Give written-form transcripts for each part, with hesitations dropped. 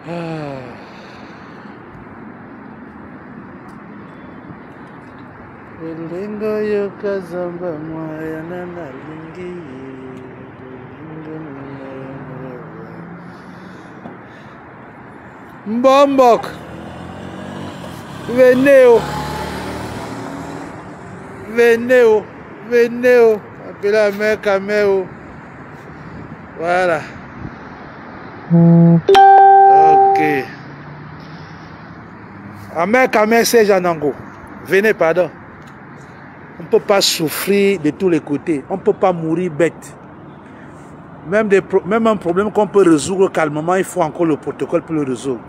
Ah. Elengo yokazamba moyana nalingi Mbombok venez appelez la mère Caméo. Voilà. Ok. La mère Caméo, c'est Janango. Venez, pardon. On ne peut pas souffrir de tous les côtés. On ne peut pas mourir bête. Même un problème qu'on peut résoudre calmement, il faut encore le protocole pour le résoudre.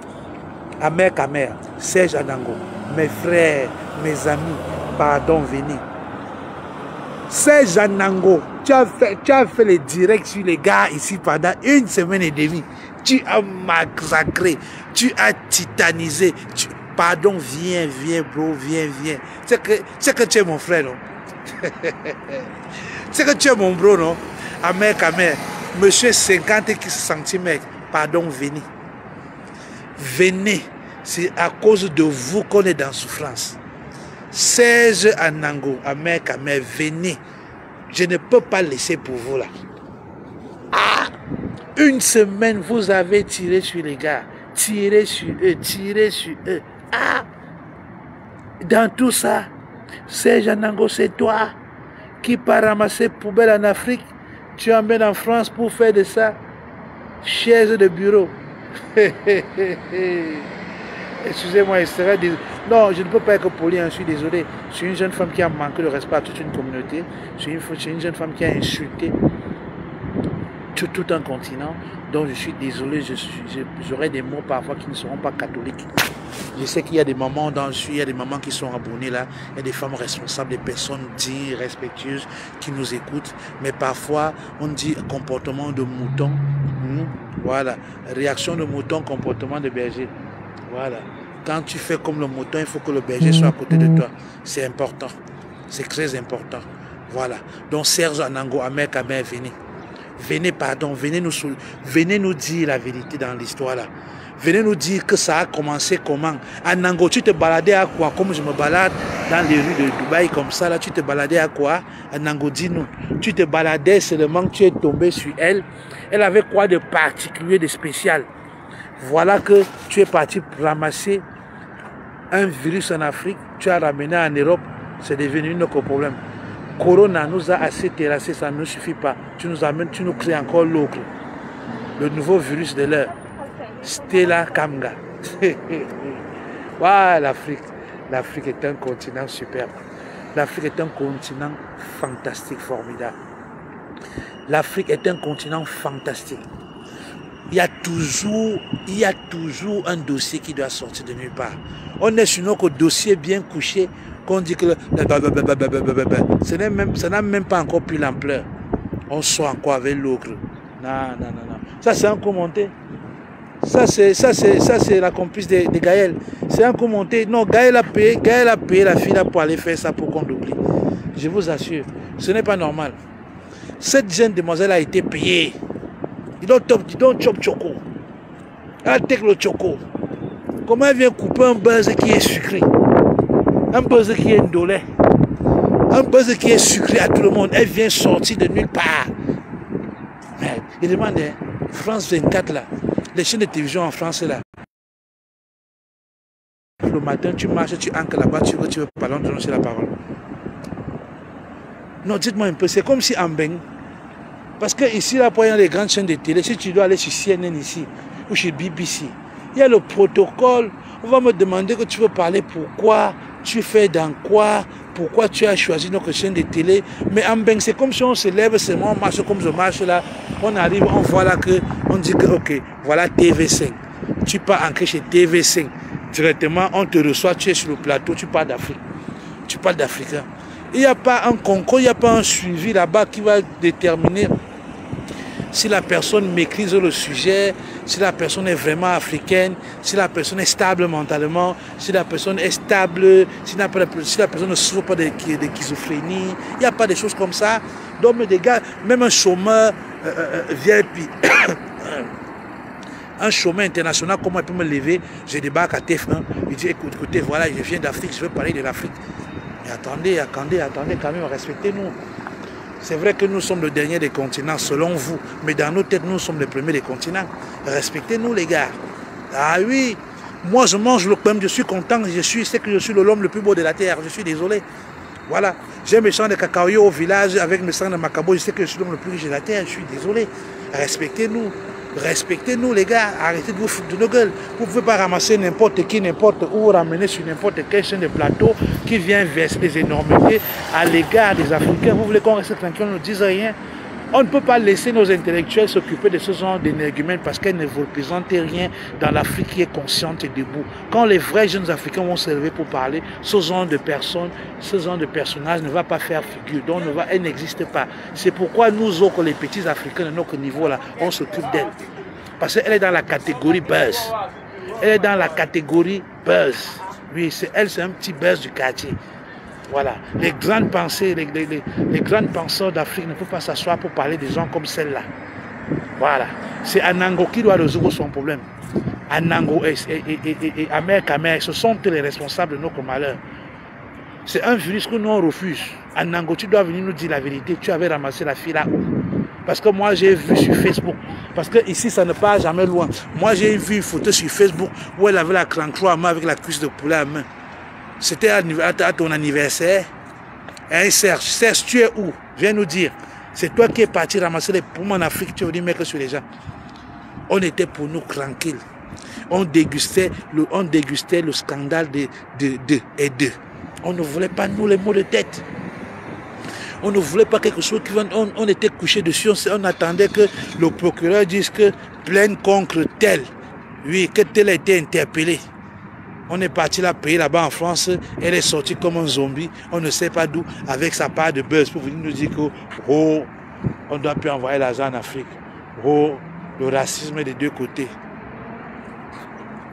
Amer Kamer, Serge Anango, mes frères, mes amis, pardon, venez. Serge Anango, tu as fait les directs sur les gars ici pendant 1 semaine et demie. Tu as massacré, tu as titanisé. Pardon, viens, bro, viens. C'est que tu es mon frère, non? C'est que tu es mon bro, non? Amer Kamer, monsieur 50 cm, pardon, venez. C'est à cause de vous qu'on est dans souffrance. Serge Anango, Amer Kamer, venez. Je ne peux pas laisser pour vous là. 1 semaine, vous avez tiré sur les gars. Tiré sur eux. Dans tout ça, Serge Anango, c'est toi qui pars ramasser poubelle en Afrique. Tu emmènes en France pour faire de ça. Chaise de bureau. Excusez-moi, non, je ne peux pas être poli, je suis désolé. Je suis une jeune femme qui a manqué de respect à toute une communauté. Je suis une jeune femme qui a insulté tout un continent. Donc je suis désolé, j'aurai des mots parfois qui ne seront pas catholiques. Je sais qu'il y a des mamans il y a des mamans qui sont abonnées là, il y a des femmes responsables, des personnes dignes, respectueuses qui nous écoutent. Mais parfois, on dit comportement de mouton. Voilà, réaction de mouton, comportement de berger. Voilà, quand tu fais comme le mouton, il faut que le berger soit à côté de toi. C'est important, c'est très important. Voilà, donc Serge Anango, Amer Kamer, venez. Venez, pardon, venez nous dire la vérité dans l'histoire là. Venez nous dire que ça a commencé comment. Anango, tu te baladais à quoi? Comme je me balade dans les rues de Dubaï comme ça là, tu te baladais à quoi? Anango, dis-nous. Tu te baladais seulement, tu es tombé sur elle. Elle avait quoi de particulier, de spécial? Voilà que tu es parti ramasser un virus en Afrique, tu as ramené en Europe, c'est devenu notre problème. Corona nous a assez terrassé, ça ne suffit pas. Tu nous amènes, tu nous crées encore l'autre. Le nouveau virus de l'heure. Stella Kamga. Voilà l'Afrique. L'Afrique est un continent superbe. L'Afrique est un continent fantastique, formidable. L'Afrique est un continent fantastique. Il y a toujours un dossier qui doit sortir de nulle part. On est sur notre dossier bien couché, qu'on dit que ça n'a même pas encore pris l'ampleur. On sort encore avec l'autre. Non. Ça, c'est un commentaire. Ça, c'est la complice de Gaël. C'est un commentaire. Non, Gaël a payé la fille là pour aller faire ça pour qu'on l'oublie. Je vous assure, ce n'est pas normal. Cette jeune demoiselle a été payée. Ils don't chop choco. Elle take le choco. Comment elle vient couper un buzz qui est sucré? Un buzz qui est indolé. Un buzz qui est sucré à tout le monde. Elle vient sortir de nulle part. Mais il demande, France 24 là, les chaînes de télévision en France là. Le matin, tu marches, tu ancres là-bas, tu veux parler, on te donne la parole. Non, dites-moi un peu, c'est comme si en Beng. Parce que ici, là, pour y avoir les grandes chaînes de télé, si tu dois aller sur CNN ici, ou chez BBC, il y a le protocole. On va me demander que tu veux parler pourquoi, tu fais dans quoi, pourquoi tu as choisi notre chaîne de télé. Mais en Beng, c'est comme si on se lève, c'est moi, on marche comme je marche là, on arrive, on voit là que, on dit que, ok, voilà TV5. Tu pars ancré chez TV5. Directement, on te reçoit, tu es sur le plateau, tu parles d'Afrique. Tu parles d'Africain. Il n'y a pas un concours, il n'y a pas un suivi là-bas qui va déterminer si la personne maîtrise le sujet, si la personne est vraiment africaine, si la personne est stable mentalement, si la personne est stable, si la personne ne souffre pas de schizophrénie. Il n'y a pas de choses comme ça. Donc, des gars, même un chômeur vient et puis Un chemin international, comment il peut me lever? Je débarque à TF1. Il dit, écoutez, voilà, je viens d'Afrique, je veux parler de l'Afrique. Mais attendez, quand même, respectez-nous. C'est vrai que nous sommes le dernier des continents, selon vous. Mais dans nos têtes, nous sommes les premiers des continents. Respectez-nous, les gars. Ah oui, moi, je mange le pain, je suis content. C'est que je suis l'homme le plus beau de la terre. Je suis désolé. Voilà. J'ai mes champs de cacao au village avec mes champs de macabo. Je sais que je suis l'homme le plus riche de la terre. Je suis désolé. Respectez-nous. Respectez-nous, les gars. Arrêtez de vous foutre de nos gueules. Vous ne pouvez pas ramasser n'importe qui, n'importe où, ramener sur n'importe quel chaîne de plateau qui vient verser des énormités à l'égard des Africains. Vous voulez qu'on reste tranquille, on ne dise rien. On ne peut pas laisser nos intellectuels s'occuper de ce genre d'énergumènes parce qu'elles ne représentent rien dans l'Afrique qui est consciente et debout. Quand les vrais jeunes Africains vont se lever pour parler, ce genre de personnes, ce genre de personnages ne va pas faire figure. Donc elle n'existe pas. C'est pourquoi nous autres, les petits Africains de notre niveau là, on s'occupe d'elle. Parce qu'elle est dans la catégorie buzz. Elle est dans la catégorie buzz. Oui, elle, c'est un petit buzz du quartier. Voilà. Les grandes pensées, les grands penseurs d'Afrique ne peuvent pas s'asseoir pour parler des gens comme celle-là. Voilà. C'est Anango qui doit résoudre son problème. Anango et Amer Kamer, ce sont les responsables de notre malheur. C'est un virus que nous on refuse. Anango, tu dois venir nous dire la vérité. Tu avais ramassé la fille là-haut. Parce que moi j'ai vu sur Facebook. Parce que ici ça ne part jamais loin. Moi j'ai vu une photo sur Facebook où elle avait la crancroix à main avec la cuisse de poulet à main. C'était à ton anniversaire. Hein, Serge, tu es où? Viens nous dire. C'est toi qui es parti ramasser les poumons en Afrique. Tu veux dire, mec, sur les gens. On était pour nous tranquilles. On dégustait le scandale de. On ne voulait pas, nous, les mots de tête. On ne voulait pas quelque chose qui va. On était couché dessus. On attendait que le procureur dise que plainte contre tel. Oui, que tel a été interpellé. On est parti la payer là-bas en France, elle est sortie comme un zombie, on ne sait pas d'où, avec sa part de buzz pour venir nous dire que oh, on doit plus envoyer l'argent en Afrique. Oh, le racisme est des deux côtés.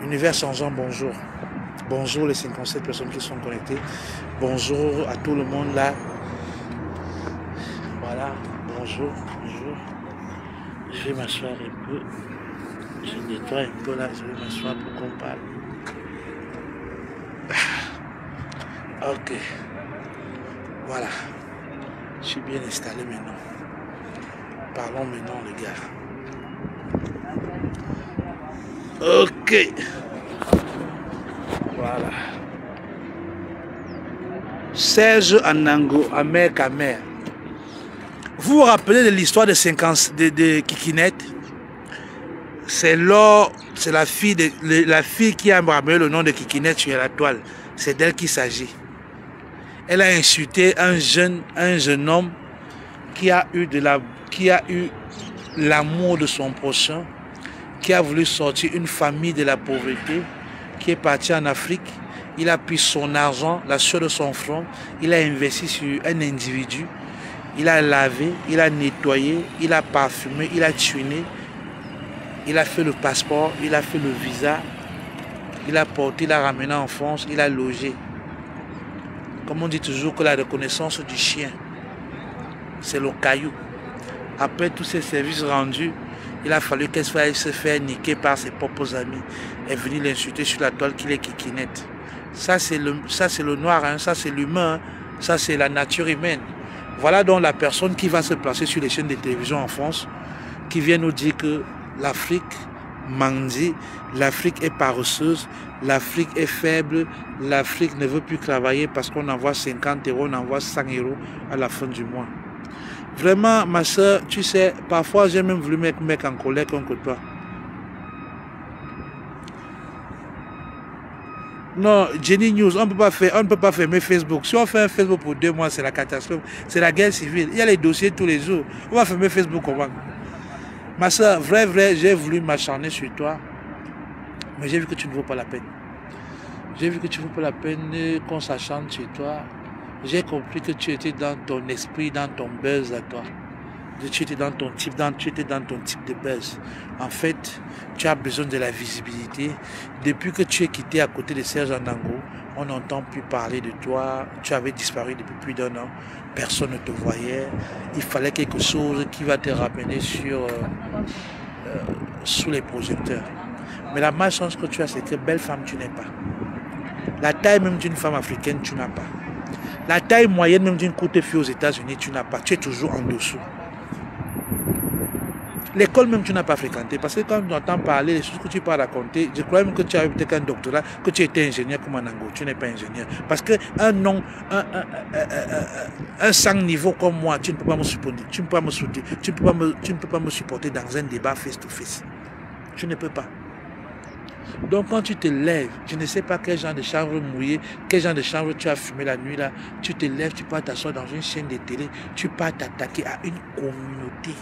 Univers changeant, bonjour. Bonjour les 57 personnes qui sont connectées. Bonjour à tout le monde là. Voilà, bonjour. Je vais m'asseoir un peu. Je nettoie un peu là, je vais m'asseoir pour qu'on parle. Ok, voilà, je suis bien installé maintenant. Parlons maintenant les gars. Ok, voilà. Serge Anango, Amer Kamer. Vous vous rappelez de l'histoire de Kikinette? C'est la fille qui a ramené le nom de Kikinette sur la toile. C'est d'elle qu'il s'agit. Elle a insulté un jeune homme qui a eu l'amour de son prochain, qui a voulu sortir une famille de la pauvreté, qui est parti en Afrique. Il a pris son argent, la sueur de son front, il a investi sur un individu, il a lavé, il a nettoyé, il a parfumé, il a tuiné, il a fait le passeport, il a fait le visa, il a porté, il a ramené en France, il a logé. Comme on dit toujours que la reconnaissance du chien, c'est le caillou. Après tous ces services rendus, il a fallu qu'elle se fasse niquer par ses propres amis. Elle est venue l'insulter sur la toile qu'il est Kikinette. Ça c'est le noir, hein, ça c'est l'humain, hein, ça c'est la nature humaine. Voilà donc la personne qui va se placer sur les chaînes de télévision en France, qui vient nous dire que l'Afrique mendie, l'Afrique est paresseuse, l'Afrique est faible, l'Afrique ne veut plus travailler parce qu'on envoie 50 €, on envoie 100 € à la fin du mois. Vraiment, ma soeur, tu sais, parfois j'ai même voulu mettre mec en colère contre toi. Non, Jenny News, on ne peut pas fermer Facebook. Si on fait un Facebook pour 2 mois, c'est la catastrophe, c'est la guerre civile. Il y a les dossiers tous les jours. On va fermer Facebook comment? Ma soeur, vrai, j'ai voulu m'acharner sur toi, mais j'ai vu que tu ne vaux pas la peine. J'ai vu que tu ne vaux pas la peine qu'on s'acharne sur toi. J'ai compris que tu étais dans ton esprit, dans ton buzz à toi. Tu étais dans ton type, de buzz. En fait, tu as besoin de la visibilité. Depuis que tu es quitté à côté de Serge Anango, on n'entend plus parler de toi. Tu avais disparu depuis plus d'1 an. Personne ne te voyait. Il fallait quelque chose qui va te ramener sur sous les projecteurs. Mais la malchance que tu as, c'est que belle femme, tu n'es pas. La taille même d'une femme africaine, tu n'as pas. La taille moyenne même d'une courte fille aux États-Unis, tu n'as pas. Tu es toujours en dessous. L'école même, tu n'as pas fréquenté. Parce que quand on entend parler, les choses que tu peux raconter, je crois même que tu as eu peut-être un doctorat, que tu étais ingénieur comme un Ango. Tu n'es pas ingénieur. Parce qu'un nom, un sang niveau comme moi, tu ne peux pas me supporter. Tu ne peux pas me soutenir. Tu ne peux pas me supporter dans un débat face-to-face. Tu ne peux pas. Donc quand tu te lèves, je ne sais pas quel genre de chambre mouillée, quel genre de chambre tu as fumé la nuit là, tu te lèves, tu pars t'asseoir dans une chaîne de télé, tu pars t'attaquer à une communauté,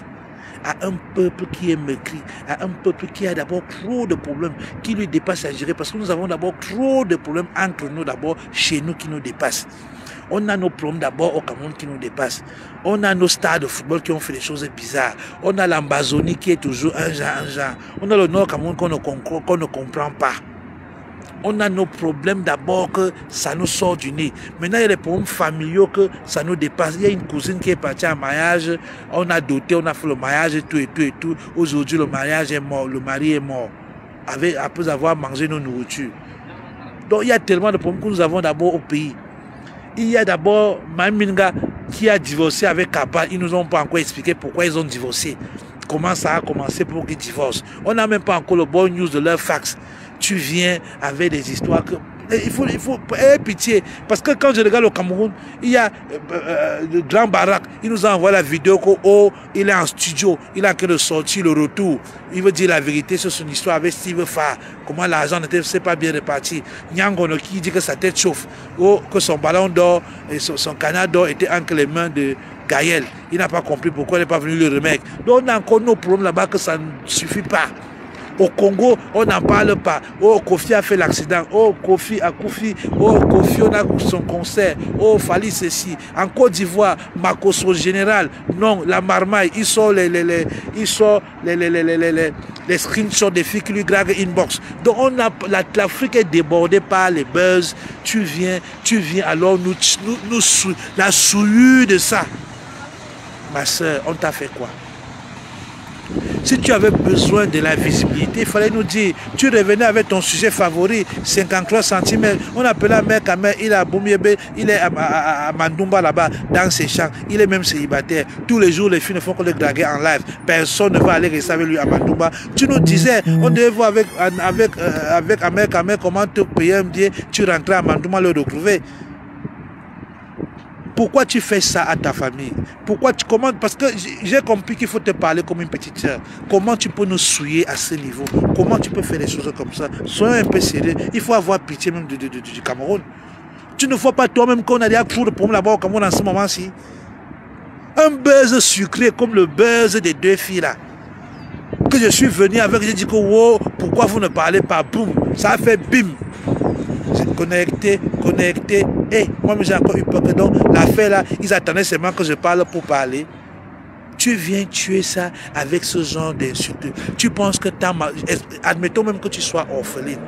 à un peuple qui est maigri, à un peuple qui a d'abord trop de problèmes, qui lui dépasse à gérer, parce que nous avons d'abord trop de problèmes entre nous, d'abord chez nous qui nous dépassent. On a nos problèmes d'abord au Cameroun qui nous dépassent. On a nos stars de football qui ont fait des choses bizarres. On a l'Ambazonie qui est toujours un genre. On a le Nord Cameroun qu'on ne comprend pas. On a nos problèmes d'abord que ça nous sort du nez. Maintenant, il y a des problèmes familiaux que ça nous dépasse. Il y a une cousine qui est partie en mariage. On a doté, on a fait le mariage et tout et tout et tout. Aujourd'hui, le mariage est mort. Le mari est mort. Après avoir mangé nos nourritures. Donc, il y a tellement de problèmes que nous avons d'abord au pays. Il y a d'abord Maminga qui a divorcé avec Kappa. Ils ne nous ont pas encore expliqué pourquoi ils ont divorcé. Comment ça a commencé pour qu'ils divorcent. On n'a même pas encore le bon news de leur fax. Tu viens avec des histoires que... Il faut pitié. Parce que quand je regarde au Cameroun, il y a le grand Barak. Il nous a envoyé la vidéo qu'il est en studio. Il a en train de sortir le retour. Il veut dire la vérité sur son histoire avec Steve Farr. Comment l'argent n'était pas bien réparti. Nyangono qui dit que sa tête chauffe. Ou que son ballon d'or et son canard d'or était entre les mains de Gaël. Il n'a pas compris pourquoi il n'est pas venu le remettre. Donc on a encore nos problèmes là-bas que ça ne suffit pas. Au Congo, on n'en parle pas. Oh, Kofi a fait l'accident. Oh, Kofi a Kofi. Oh, Kofi, on a son concert. Oh, Fali ceci. En Côte d'Ivoire, Makoso général. Non, la marmaille, il sort les screenshots des filles qui lui draguent inbox. Donc, l'Afrique est débordée par les buzz. Tu viens, alors la souillure de ça. Ma soeur, on t'a fait quoi? Si tu avais besoin de la visibilité, il fallait nous dire. Tu revenais avec ton sujet favori, 53 cm. On appelait la mère Kamer, il est à Boumiébé, il est à Mandumba là-bas, dans ses champs. Il est même célibataire. Tous les jours, les filles ne font que le draguer en live. Personne ne va aller rester avec lui à Mandumba. Tu nous disais, on devait voir avec Amer Kamer comment te payer un billet. Tu rentrais à Mandumba le retrouver. Pourquoi tu fais ça à ta famille? Parce que j'ai compris qu'il faut te parler comme une petite soeur. Comment tu peux nous souiller à ce niveau? Comment tu peux faire des choses comme ça? Soyons un peu sérieux. Il faut avoir pitié même du Cameroun. Tu ne vois pas toi-même qu'on a des trop de problèmes là-bas au Cameroun en ce moment-ci. Un buzz sucré comme le buzz des deux filles là. Que je suis venu avec, j'ai dit que wow, pourquoi vous ne parlez pas? Boum, ça a fait bim. Connecté. Et moi j'ai encore eu peur que donc l'affaire là, ils attendaient seulement que je parle pour parler. Tu viens tuer ça avec ce genre d'insultes. Tu penses que admettons même que tu sois orpheline.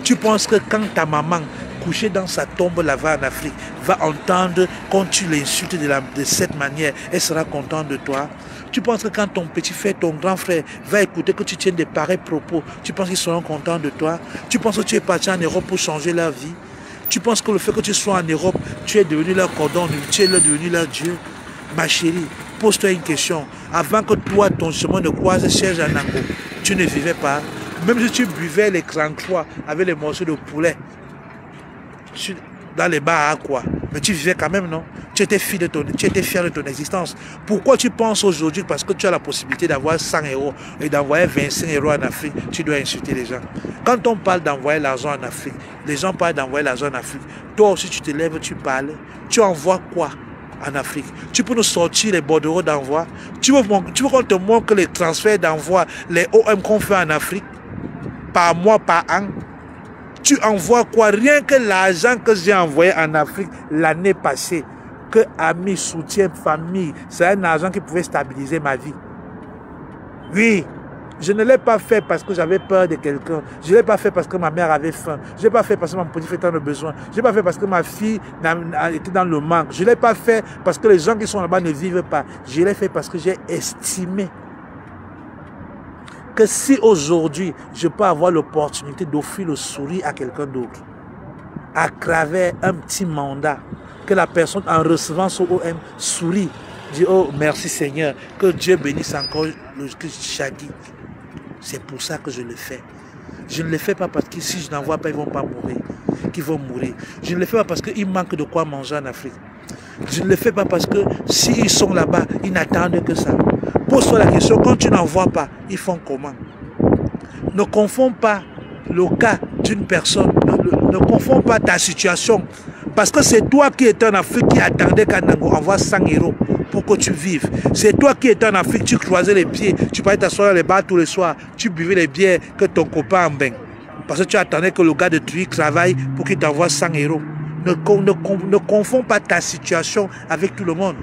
Tu penses que quand ta maman couchée dans sa tombe là-bas en Afrique va entendre quand tu l'insultes de cette manière, elle sera contente de toi? Tu penses que quand ton petit frère, ton grand frère va écouter que tu tiens des pareils propos, tu penses qu'ils seront contents de toi? Tu penses que tu es parti en Europe pour changer leur vie? Tu penses que le fait que tu sois en Europe, tu es devenu leur cordon, tu es devenu leur Dieu? Ma chérie, pose-toi une question. Avant que toi, ton chemin de croise cherche à Nango, tu ne vivais pas. Même si tu buvais les grands croix avec les morceaux de poulet dans les bars à quoi? Mais tu vivais quand même, non? Tu étais fier de ton existence. Pourquoi tu penses aujourd'hui, parce que tu as la possibilité d'avoir 100 € et d'envoyer 25 € en Afrique, tu dois insulter les gens? Quand on parle d'envoyer l'argent en Afrique, les gens parlent d'envoyer l'argent en Afrique. Toi aussi, tu te lèves, tu parles. Tu envoies quoi en Afrique? Tu peux nous sortir les bordereaux d'envoi? Tu veux qu'on te montre les transferts d'envoi, les OM qu'on fait en Afrique, par mois, par an? Tu envoies quoi? Rien que l'argent que j'ai envoyé en Afrique l'année passée, que amis, soutien, famille, c'est un argent qui pouvait stabiliser ma vie. Oui, je ne l'ai pas fait parce que j'avais peur de quelqu'un. Je ne l'ai pas fait parce que ma mère avait faim. Je ne l'ai pas fait parce que mon petit frère avait besoin. Je ne l'ai pas fait parce que ma fille était dans le manque. Je ne l'ai pas fait parce que les gens qui sont là-bas ne vivent pas. Je l'ai fait parce que j'ai estimé que si aujourd'hui, je peux avoir l'opportunité d'offrir le sourire à quelqu'un d'autre, à travers un petit mandat, que la personne, en recevant son OM, sourit, dit, oh, merci Seigneur, que Dieu bénisse encore le Chadi. C'est pour ça que je le fais. Je ne le fais pas parce que si je n'envoie pas, ils ne vont pas mourir. Qu'ils vont mourir. Je ne le fais pas parce qu'il manque de quoi manger en Afrique. Je ne le fais pas parce que s'ils sont là-bas, ils n'attendent que ça. Pose-toi la question, quand tu n'en vois pas, ils font comment? Ne confonds pas le cas d'une personne, ne confonds pas ta situation. Parce que c'est toi qui étais en Afrique qui attendais qu'Anango envoie 100 € pour que tu vives. C'est toi qui étais en Afrique, tu croisais les pieds, tu parlais t'asseoir dans les bars tous les soirs, tu buvais les bières que ton copain en baigne. Parce que tu attendais que le gars de Tui travaille pour qu'il t'envoie 100 €. Ne confonds pas ta situation avec tout le monde.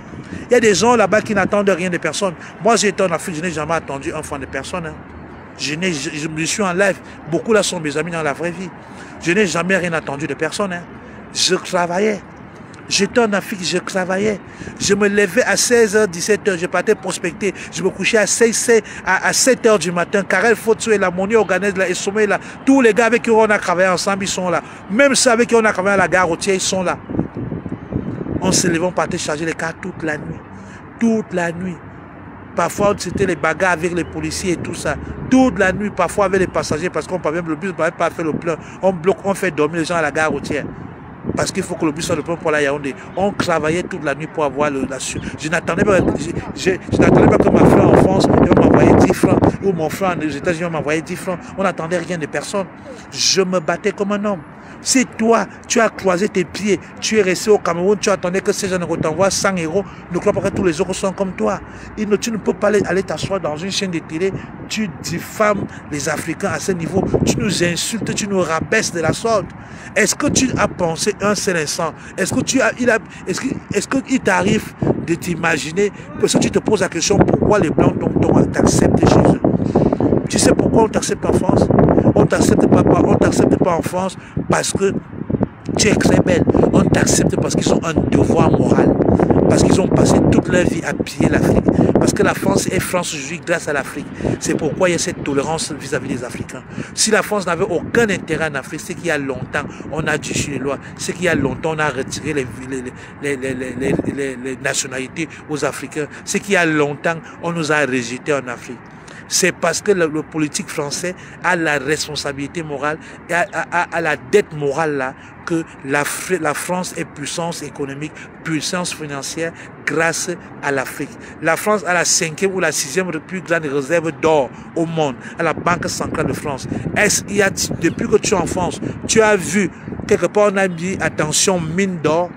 Il y a des gens là-bas qui n'attendent rien de personne. Moi, j'ai été en Afrique, je n'ai jamais attendu un franc de personne. Hein. Je suis en live. Beaucoup là sont mes amis dans la vraie vie. Je n'ai jamais rien attendu de personne. Hein. Je travaillais. J'étais en Afrique, je travaillais. Je me levais à 16h, 17h, je partais prospecter. Je me couchais à 7h du matin. Karel Fotsou est là, Moni Organès là, et Sommet là. Tous les gars avec qui on a travaillé ensemble, ils sont là. Même ceux avec qui on a travaillé à la gare routière, ils sont là. On se levait, on partait charger les cars toute la nuit. Toute la nuit. Parfois, c'était les bagarres avec les policiers et tout ça. Toute la nuit, parfois avec les passagers, parce qu'on parvient, le bus ne pouvait pas faire le plein. On bloque, on fait dormir les gens à la gare routière. Parce qu'il faut que le bus soit le plein pour la Yaoundé. On travaillait toute la nuit pour avoir la suite. Je n'attendais pas, que ma frère en France va m'envoyer 10 francs. Ou mon frère aux États-Unis va m'envoyer 10 francs. On n'attendait rien de personne. Je me battais comme un homme. Si toi, tu as croisé tes pieds, tu es resté au Cameroun, tu attendais que ces gens t'envoient 100 €, ne crois pas que tous les autres sont comme toi. Tu ne peux pas aller t'asseoir dans une chaîne de télé, tu diffames les Africains à ce niveau, tu nous insultes, tu nous rabaisses de la sorte. Est-ce que tu as pensé un seul instant? Est-ce qu'il t'arrive de t'imaginer que si tu te poses la question pourquoi les Blancs t'acceptent chez eux? Tu sais pourquoi on t'accepte en France? On ne t'accepte pas en France parce que tu es très belle. On t'accepte parce qu'ils ont un devoir moral. Parce qu'ils ont passé toute leur vie à piller l'Afrique. Parce que la France est France aujourd'hui grâce à l'Afrique. C'est pourquoi il y a cette tolérance vis-à-vis des Africains. Si la France n'avait aucun intérêt en Afrique, c'est qu'il y a longtemps, on a dû sur les lois. C'est qu'il y a longtemps, on a retiré les nationalités aux Africains. C'est qu'il y a longtemps, on nous a rejetés en Afrique. C'est parce que le politique français a la responsabilité morale et a la dette morale là que la France est puissance économique, puissance financière grâce à l'Afrique. La France a la 5e ou la 6e plus grande réserve d'or au monde, à la Banque centrale de France. Depuis que tu es en France, tu as vu quelque part on a dit attention mine d'or,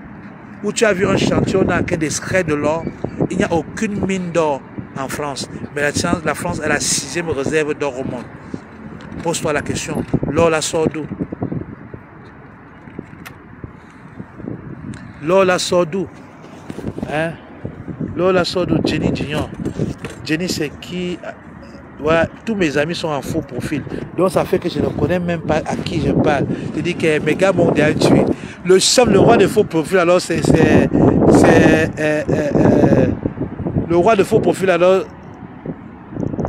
ou tu as vu un chantier on a d'extrait de l'or, il n'y a aucune mine d'or en France. Mais la France est la 6e réserve d'or au monde. Pose-toi la question. L'or la sort d'où? L'or la sort d'où? Hein? L'or la sort d'où? Jenny Dignon. Jenny c'est qui? Ouais, tous mes amis sont en faux profil. Donc ça fait que je ne connais même pas à qui je parle. Je dis que mes gars m'ont déjà tué. Le roi de faux profil alors le roi de faux profil, alors,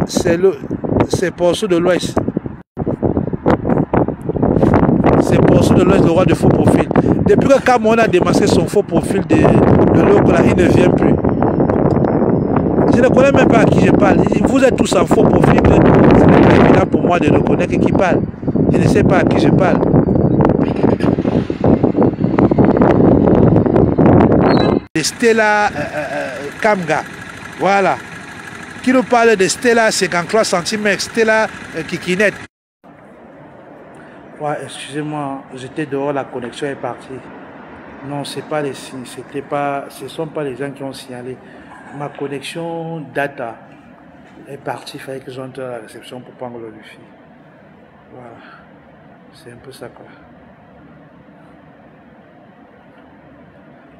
c'est Porceau de l'Ouest. C'est Porceau de l'Ouest, le roi de faux profil. Depuis que Cameroun a démasqué son faux profil de l'eau, là, il ne vient plus. Je ne connais même pas à qui je parle. Vous êtes tous en faux profil. Ce n'est pas évident pour moi de reconnaître qui parle. Je ne sais pas à qui je parle. Stella Kamga. Voilà. Qui nous parle de Stella 53 cm, Stella Kikinette. Ouais, excusez-moi, j'étais dehors, la connexion est partie. Non, c'est pas les signes, ce ne sont pas les gens qui ont signalé. Ma connexion data est partie, il fallait que j'entre à la réception pour prendre le wifi. Voilà. C'est un peu ça quoi.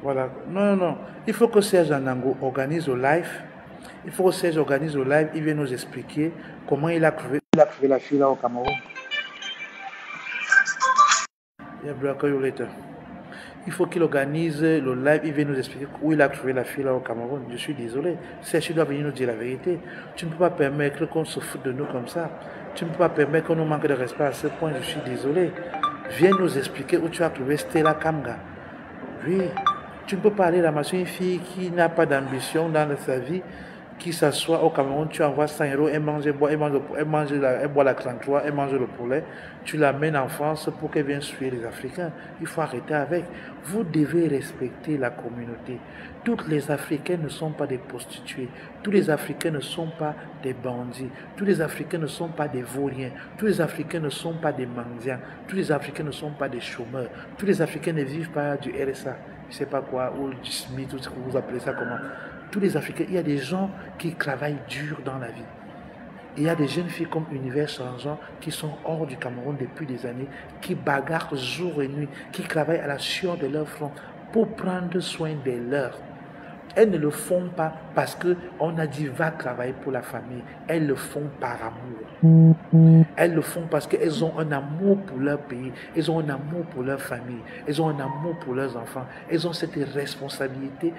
Voilà. Non. Il faut que Serge Anango organise au live. Il faut que Serge organise au live. Il vient nous expliquer comment il a trouvé la fille là au Cameroun. Il Il faut qu'il organise le live, il vient nous expliquer où il a trouvé la fille là au Cameroun. Je suis désolé. Serge doit venir nous dire la vérité. Tu ne peux pas permettre qu'on se foute de nous comme ça. Tu ne peux pas permettre qu'on nous manque de respect à ce point. Je suis désolé. Viens nous expliquer où tu as trouvé Stella Kamga. Oui, tu ne peux pas aller ramasser une fille qui n'a pas d'ambition dans sa vie, qui s'assoit au Cameroun, tu envoies 100 euros, elle boit la 33, elle mange le poulet, tu l'amènes en France pour qu'elle vienne suivre les Africains. Il faut arrêter avec. Vous devez respecter la communauté. Toutes les Africains ne sont pas des prostituées. Tous les Africains ne sont pas des bandits. Tous les Africains ne sont pas des vauriens. Tous les Africains ne sont pas des mendiants. Tous les Africains ne sont pas des chômeurs. Tous les Africains ne vivent pas du RSA. Je ne sais pas quoi, ou du SMIC, tout ce que vous appelez ça comment. Tous les Africains, il y a des gens qui travaillent dur dans la vie. Il y a des jeunes filles comme Univers Changeant qui sont hors du Cameroun depuis des années, qui bagarrent jour et nuit, qui travaillent à la sueur de leur front pour prendre soin des leurs. Elles ne le font pas parce qu'on a dit va travailler pour la famille. Elles le font par amour. Elles le font parce qu'elles ont un amour pour leur pays. Elles ont un amour pour leur famille. Elles ont un amour pour leurs enfants. Elles ont cette responsabilité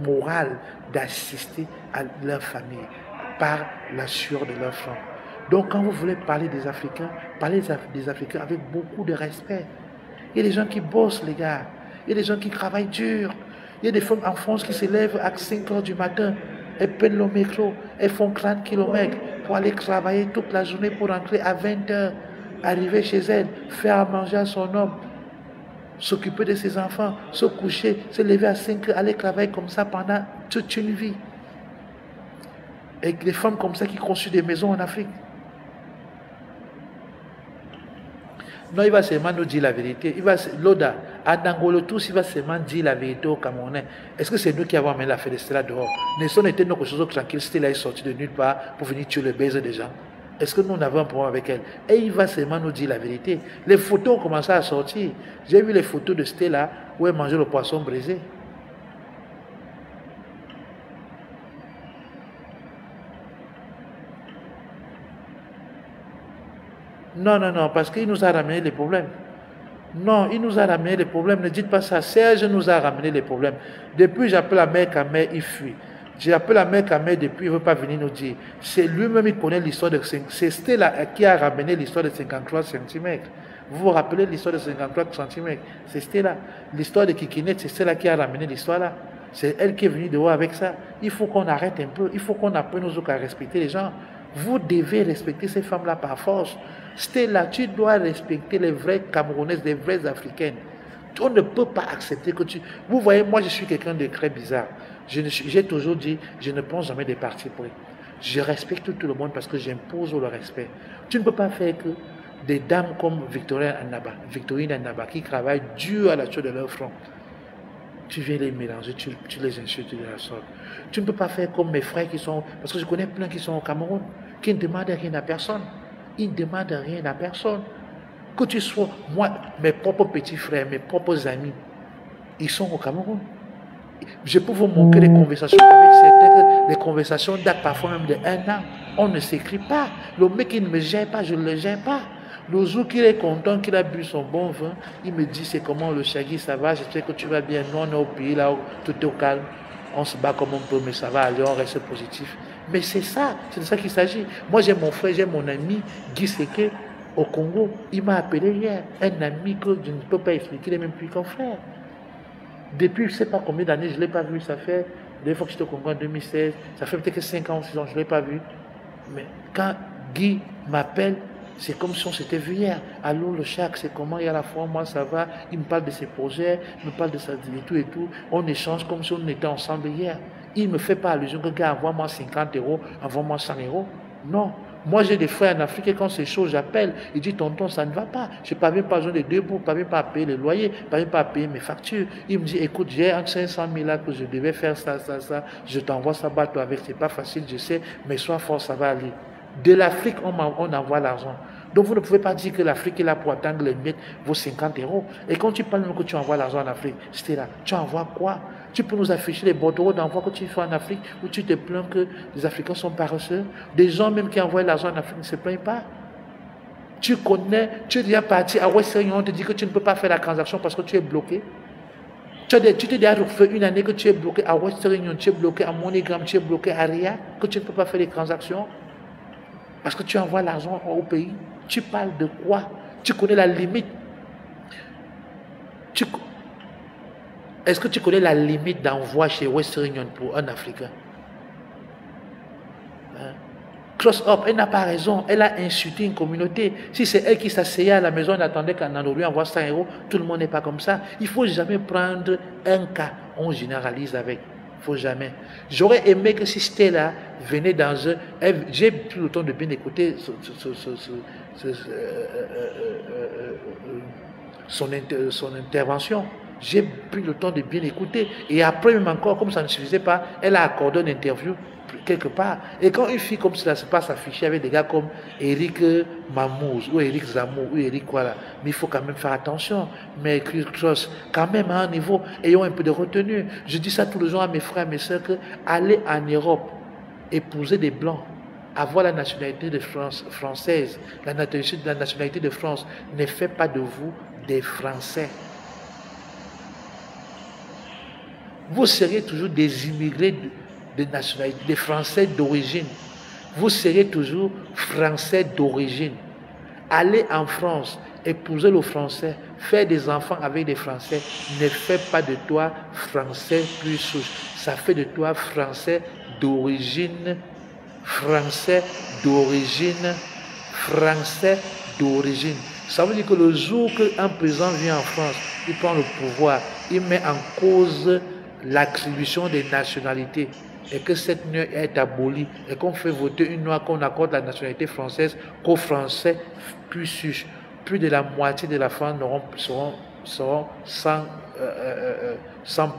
morale d'assister à leur famille par la sueur de leur front. Donc quand vous voulez parler des Africains, parlez des Africains avec beaucoup de respect. Il y a des gens qui bossent, les gars. Il y a des gens qui travaillent dur. Il y a des femmes en France qui se lèvent à 5 heures du matin, elles prennent le métro, elles font 30 km pour aller travailler toute la journée pour rentrer à 20 heures, arriver chez elles, faire à manger à son homme, s'occuper de ses enfants, se coucher, se lever à 5 heures, aller travailler comme ça pendant toute une vie. Et des femmes comme ça qui construisent des maisons en Afrique. Non, il va seulement nous dire la vérité. L'Oda, à Dangolo, tous, il va seulement dire la vérité aux Camerounais. Est-ce que c'est nous qui avons amené la fête de Stella dehors? Nelson était quelque chose de tranquille. Stella est sortie de nulle part pour venir tuer le baiser des gens. Est-ce que nous avons un problème avec elle? Et il va seulement nous dire la vérité. Les photos ont commencé à sortir. J'ai vu les photos de Stella où elle mangeait le poisson brisé. Non, non, non, parce qu'il nous a ramené les problèmes. Non, il nous a ramené les problèmes. Ne dites pas ça. Serge nous a ramené les problèmes. Depuis, j'appelle la mère Kamé, il fuit. J'appelle la mère Kamé depuis, il ne veut pas venir nous dire. C'est lui-même, il connaît l'histoire de 5. C'est Stella qui a ramené l'histoire de 53 cm. Vous vous rappelez l'histoire de 53 cm? C'est Stella. L'histoire de Kikinette, c'est Stella qui a ramené l'histoire là. C'est elle qui est venue dehors avec ça. Il faut qu'on arrête un peu. Il faut qu'on apprenne aux autres à respecter les gens. Vous devez respecter ces femmes-là par force. Stella, tu dois respecter les vraies Camerounaises, les vraies Africaines. On ne peut pas accepter que tu... Vous voyez, moi, je suis quelqu'un de très bizarre. J'ai toujours dit, je ne prends jamais des partis pris. Je respecte tout le monde parce que j'impose le respect. Tu ne peux pas faire que des dames comme Victorine Annaba, qui travaillent dur à la sueur de leur front. Tu viens les mélanger, tu les insultes de la sorte. Tu ne peux pas faire comme mes frères qui sont... Parce que je connais plein qui sont au Cameroun, qui ne demandent rien à personne. Ils ne demandent rien à personne. Que tu sois... Moi, mes propres petits frères, mes propres amis, ils sont au Cameroun. Je peux vous montrer des conversations avec certains, des conversations datent parfois même de 1 an. On ne s'écrit pas. Le mec, il ne me gère pas, je ne le gère pas. Le jour qu'il est content, qu'il a bu son bon vin, il me dit c'est comment le Chagui, ça va, j'espère que tu vas bien. Nous, on est au pays là où tout est au calme. On se bat comme on peut, mais ça va aller, on reste positif. Mais c'est ça, c'est de ça qu'il s'agit. Moi, j'ai mon frère, j'ai mon ami, Guy Seke, au Congo. Il m'a appelé hier, un ami que je ne peux pas expliquer, il est même plus qu'un frère. Depuis, je ne sais pas combien d'années, je ne l'ai pas vu, ça fait, des fois que j'étais au Congo en 2016, ça fait peut-être 5 ans ou 6 ans, je ne l'ai pas vu. Mais quand Guy m'appelle, c'est comme si on s'était vu hier. Allô, le Chac, c'est comment? Il y a la fois, moi, ça va. Il me parle de ses projets, il me parle de sa vie et tout et tout. On échange comme si on était ensemble hier. Il ne me fait pas allusion que, gars, envoie-moi 50 euros, envoie-moi 100 euros. Non. Moi, j'ai des frères en Afrique et quand c'est chaud, j'appelle. Il dit, tonton, ça ne va pas. Je n'ai pas même pas besoin de 2 bouts, pas même pas à payer le loyer, pas même pas à payer mes factures. Il me dit, écoute, j'ai entre 500 000 là que je devais faire ça. Je t'envoie ça, bateau avec. C'est pas facile, je sais, mais sois fort, ça va aller. De l'Afrique, on envoie l'argent. Donc vous ne pouvez pas dire que l'Afrique est là pour attendre les miettes, vos 50 euros. Et quand tu parles même que tu envoies l'argent en Afrique, c'était là. Tu envoies quoi? Tu peux nous afficher les bordereaux d'envoi que tu fais en Afrique où tu te plains que les Africains sont paresseux. Des gens même qui envoient l'argent en Afrique ne se plaignent pas. Tu connais, tu es déjà parti à Western Union, on te dit que tu ne peux pas faire la transaction parce que tu es bloqué. Tu t'es déjà refait une année que tu es bloqué à Western Union, tu es bloqué à MoneyGram, tu es bloqué à RIA, que tu ne peux pas faire les transactions parce que tu envoies l'argent au pays. Tu parles de quoi? Tu connais la limite. Est-ce que tu connais la limite d'envoi chez Western Union pour un Africain? Hein? Close up, elle n'a pas raison. Elle a insulté une communauté. Si c'est elle qui s'asseyait à la maison et attendait qu'un Nando lui envoie 100 €, tout le monde n'est pas comme ça. Il ne faut jamais prendre un cas. On généralise avec. Il ne faut jamais. J'aurais aimé que si Stella venait dans un... J'ai pris le temps de bien écouter son intervention. J'ai pris le temps de bien écouter. Et après, même encore, comme ça ne suffisait pas, elle a accordé une interview quelque part. Et quand une fille comme cela se passe affichée avec des gars comme Eric Mamouze ou Eric Zamou ou Eric voilà, mais il faut quand même faire attention. Mais Chris Cross, quand même à un niveau, ayons un peu de retenue. Je dis ça tous les jours à mes frères, mes soeurs, que aller en Europe, épouser des blancs, avoir la nationalité de France, française, la nationalité de France ne fait pas de vous des Français. Vous serez toujours des immigrés de nationalité, des Français d'origine. Vous serez toujours Français d'origine. Aller en France, épouser le Français, faire des enfants avec des Français, ne fait pas de toi Français plus souche. Ça fait de toi Français d'origine, Français d'origine, Français d'origine. Ça veut dire que le jour qu'un président vient en France, il prend le pouvoir, il met en cause l'attribution des nationalités et que cette loi est abolie et qu'on fait voter une loi qu'on accorde la nationalité française qu'aux Français plus de la moitié de la France seront sans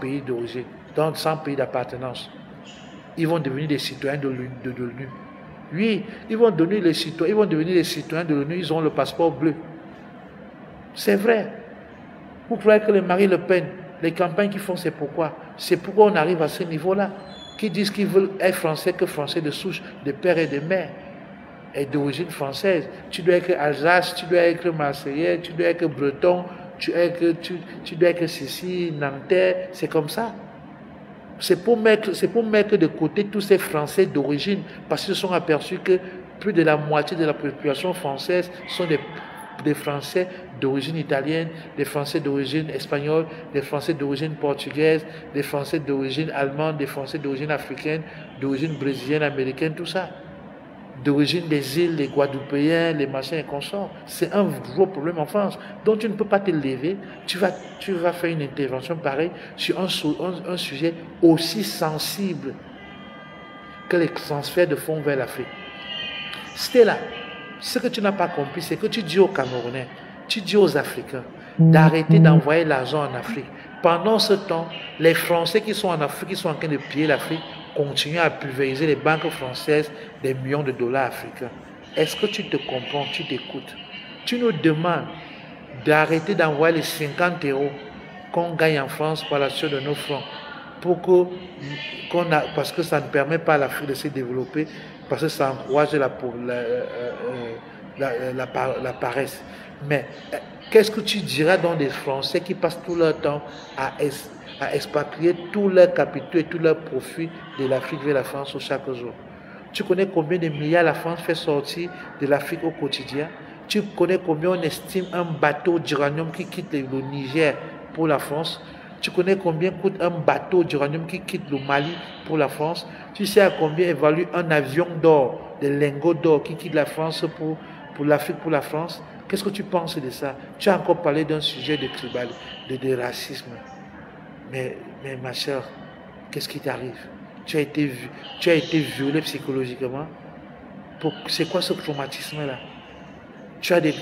pays d'origine, donc sans pays d'appartenance. Ils vont devenir des citoyens de l'ONU. Oui, ils vont devenir les citoyens de l'ONU, ils ont le passeport bleu. C'est vrai. Vous croyez que les Marie Le Pen, les campagnes qu'ils font, c'est pourquoi? C'est pourquoi on arrive à ce niveau-là. Qui disent qu'ils veulent être français que français de souche, de père et de mère, et d'origine française. Tu dois être Alsace, tu dois être Marseillais, tu dois être Breton, tu dois être ceci, Nantais, c'est comme ça. C'est pour mettre de côté tous ces Français d'origine, parce qu'ils se sont aperçus que plus de la moitié de la population française sont des Français d'origine italienne, des Français d'origine espagnole, des Français d'origine portugaise, des Français d'origine allemande, des Français d'origine africaine, d'origine brésilienne, américaine, tout ça. D'origine des îles, les Guadeloupéens, les machins et consorts. C'est un gros problème en France. Donc tu ne peux pas te lever, tu vas faire une intervention pareille sur un sujet aussi sensible que les transferts de fonds vers l'Afrique. C'était là. Ce que tu n'as pas compris, c'est que tu dis aux Camerounais, tu dis aux Africains d'arrêter d'envoyer l'argent en Afrique. Pendant ce temps, les Français qui sont en Afrique, qui sont en train de piller l'Afrique, continuent à pulvériser les banques françaises des millions de dollars africains. Est-ce que tu te comprends, tu t'écoutes? Tu nous demandes d'arrêter d'envoyer les 50 € qu'on gagne en France par la suite de nos francs, parce que ça ne permet pas à l'Afrique de se développer, parce que ça encourage la paresse. Mais qu'est-ce que tu diras dans des Français qui passent tout leur temps à expatrier tous leurs capitaux et tous leurs profits de l'Afrique vers la France chaque jour? Tu connais combien de milliards la France fait sortir de l'Afrique au quotidien? Tu connais combien on estime un bateau d'uranium qui quitte le Niger pour la France? Tu connais combien coûte un bateau d'uranium qui quitte le Mali pour la France? Tu sais à combien évalue un avion d'or, des lingots d'or qui quitte la France pour l'Afrique, pour la France? Qu'est-ce que tu penses de ça? Tu as encore parlé d'un sujet de tribal, de racisme. Mais ma soeur, qu'est-ce qui t'arrive? Tu as été violée psychologiquement. C'est quoi ce traumatisme-là? Tu as des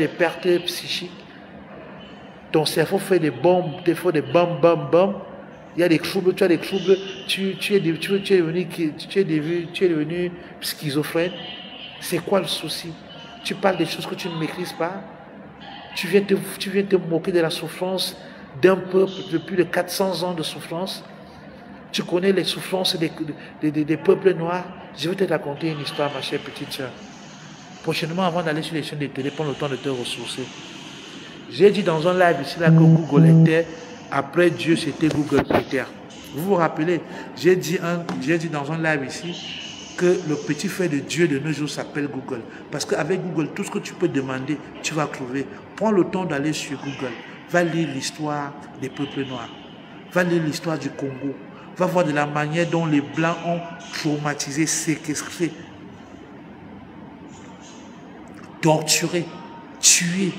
pertes psychiques. Ton cerveau fait des bombes, des bombes. Il y a des troubles, tu as des troubles. Tu es devenu schizophrène. C'est quoi le souci? Tu parles des choses que tu ne maîtrises pas. Tu viens te moquer de la souffrance d'un peuple de plus de 400 ans de souffrance. Tu connais les souffrances des peuples noirs. Je vais te raconter une histoire, ma chère petite soeur. Prochainement, avant d'aller sur les chaînes de télé, prends le temps de te ressourcer. J'ai dit dans un live ici là que Google était Après Dieu, c'était Google Peter. Vous vous rappelez, j'ai dit dans un live ici que le petit frère de Dieu de nos jours s'appelle Google. Parce qu'avec Google, tout ce que tu peux demander, tu vas trouver. Prends le temps d'aller sur Google. Va lire l'histoire des peuples noirs. Va lire l'histoire du Congo. Va voir de la manière dont les Blancs ont traumatisé, séquestré, torturé, tué,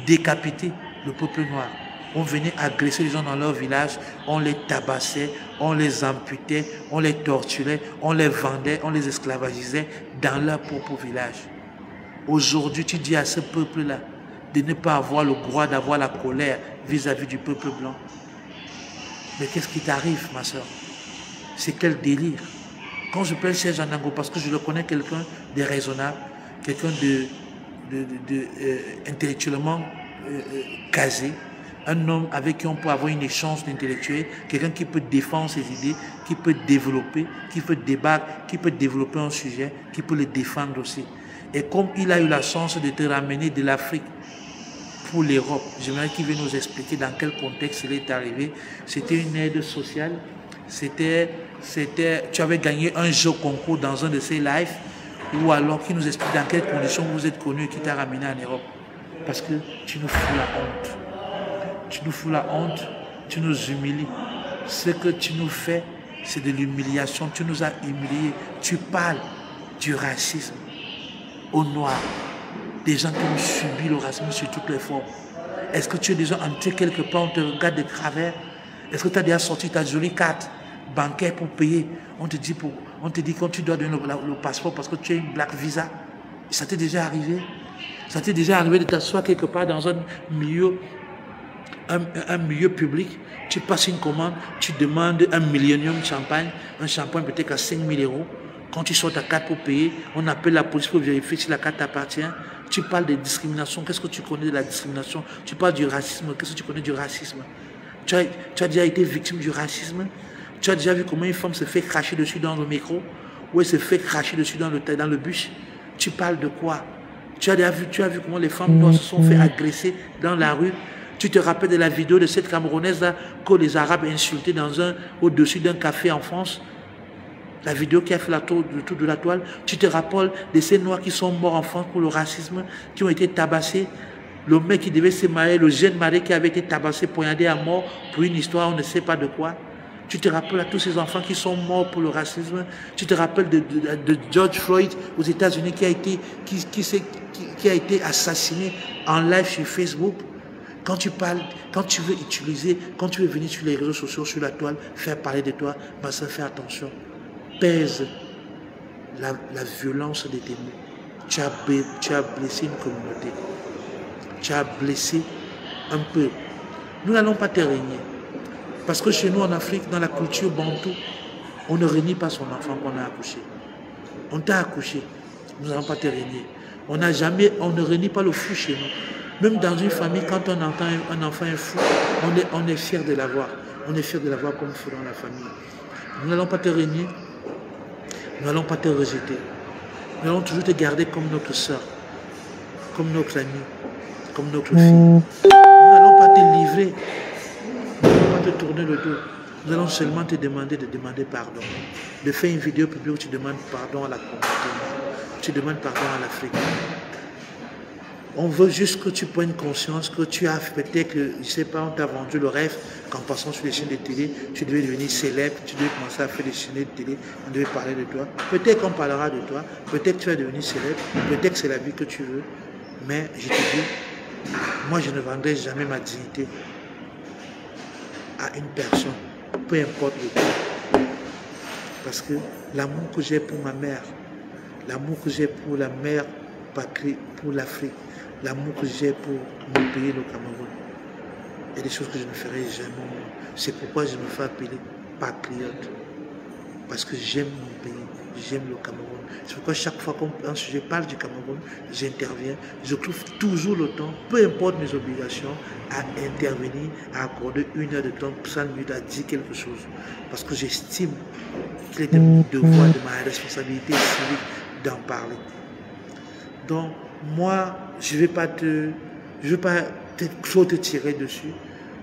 décapité le peuple noir. On venait agresser les gens dans leur village, on les tabassait, on les amputait, on les torturait, on les vendait, on les esclavagisait dans leur propre village. Aujourd'hui, tu dis à ce peuple-là de ne pas avoir le droit d'avoir la colère vis-à-vis du peuple blanc. Mais qu'est-ce qui t'arrive, ma soeur? C'est quel délire? Quand je parle Serge Anango, parce que je le connais, quelqu'un de raisonnable, quelqu'un intellectuellement casé, un homme avec qui on peut avoir une échange d'intellectuels, quelqu'un qui peut défendre ses idées, qui peut développer, qui peut débattre, qui peut développer un sujet, qui peut le défendre aussi. Et comme il a eu la chance de te ramener de l'Afrique pour l'Europe, j'aimerais qu'il vienne nous expliquer dans quel contexte il est arrivé. C'était une aide sociale, tu avais gagné un jeu concours dans un de ces lives, ou alors qu'il nous explique dans quelles conditions vous êtes connu et qui t'a ramené en Europe. Parce que tu nous fous la honte. Tu nous fous la honte, tu nous humilies. Ce que tu nous fais, c'est de l'humiliation. Tu nous as humiliés. Tu parles du racisme aux Noirs. Des gens qui ont subi le racisme sur toutes les formes. Est-ce que tu es déjà entré quelque part, on te regarde de travers? Est-ce que tu as déjà sorti ta jolie carte bancaire pour payer? On te dit quand tu dois donner le passeport parce que tu as une black visa. Ça t'est déjà arrivé? Ça t'est déjà arrivé de t'asseoir quelque part dans un milieu public, tu passes une commande, tu demandes un Millennium champagne, un champagne peut-être à 5 000 €. Quand tu sors ta carte pour payer, on appelle la police pour vérifier si la carte t'appartient. Tu parles de discrimination, qu'est-ce que tu connais de la discrimination? Tu parles du racisme, qu'est-ce que tu connais du racisme? Tu as déjà été victime du racisme? Tu as déjà vu comment une femme se fait cracher dessus dans le métro? Ou elle se fait cracher dessus dans le bus? Tu parles de quoi? Tu as vu comment les femmes noires se sont fait agresser dans la rue? Tu te rappelles de la vidéo de cette Camerounaise-là que les Arabes insultaient au-dessus d'un café en France? La vidéo qui a fait le tour de la toile. Tu te rappelles de ces Noirs qui sont morts en France pour le racisme, qui ont été tabassés? Le mec qui devait se marier, le jeune mari qui avait été tabassé, poignardé à mort pour une histoire, on ne sait pas de quoi. Tu te rappelles à tous ces enfants qui sont morts pour le racisme? Tu te rappelles de George Floyd aux États-Unis qui a été assassiné en live sur Facebook? Quand tu parles, quand tu veux venir sur les réseaux sociaux, sur la toile, faire parler de toi, bah ça fait attention. Pèse la violence de tes mots. Tu as blessé une communauté. Tu as blessé un peuple. Nous n'allons pas te régner. Parce que chez nous en Afrique, dans la culture bantou, on ne renie pas son enfant qu'on a accouché. On t'a accouché. Nous n'allons pas te régner. On ne renie pas le fou chez nous. Même dans une famille, quand on entend un enfant est fou, on est fier de l'avoir. On est fier de l'avoir comme fou dans la famille. Nous n'allons pas te régner. Nous n'allons pas te rejeter. Nous allons toujours te garder comme notre soeur, comme notre amie, comme notre fille. Nous n'allons pas te livrer. Nous n'allons pas te tourner le dos. Nous allons seulement te demander de demander pardon. De faire une vidéo publique où tu demandes pardon à la communauté. Tu demandes pardon à l'Afrique. On veut juste que tu prennes conscience que tu as peut-être, je ne sais pas, on t'a vendu le rêve qu'en passant sur les chaînes de télé, tu devais devenir célèbre, tu devais commencer à faire des chaînes de télé, on devait parler de toi. Peut-être qu'on parlera de toi, peut-être que tu vas devenir célèbre, peut-être que c'est la vie que tu veux, mais je te dis, moi je ne vendrai jamais ma dignité à une personne, peu importe le temps. Parce que l'amour que j'ai pour ma mère, l'amour que j'ai pour la mère patrie, pour l'Afrique, l'amour que j'ai pour mon pays, le Cameroun, il y a des choses que je ne ferai jamais. C'est pourquoi je me fais appeler patriote. Parce que j'aime mon pays, j'aime le Cameroun. C'est pourquoi chaque fois qu'un sujet parle du Cameroun, j'interviens. Je trouve toujours le temps, peu importe mes obligations, à intervenir, à accorder 1 heure de temps, 5 minutes à dire quelque chose. Parce que j'estime qu'il est de mon devoir, de ma responsabilité civique d'en parler. Donc, moi, je ne vais pas trop te tirer dessus.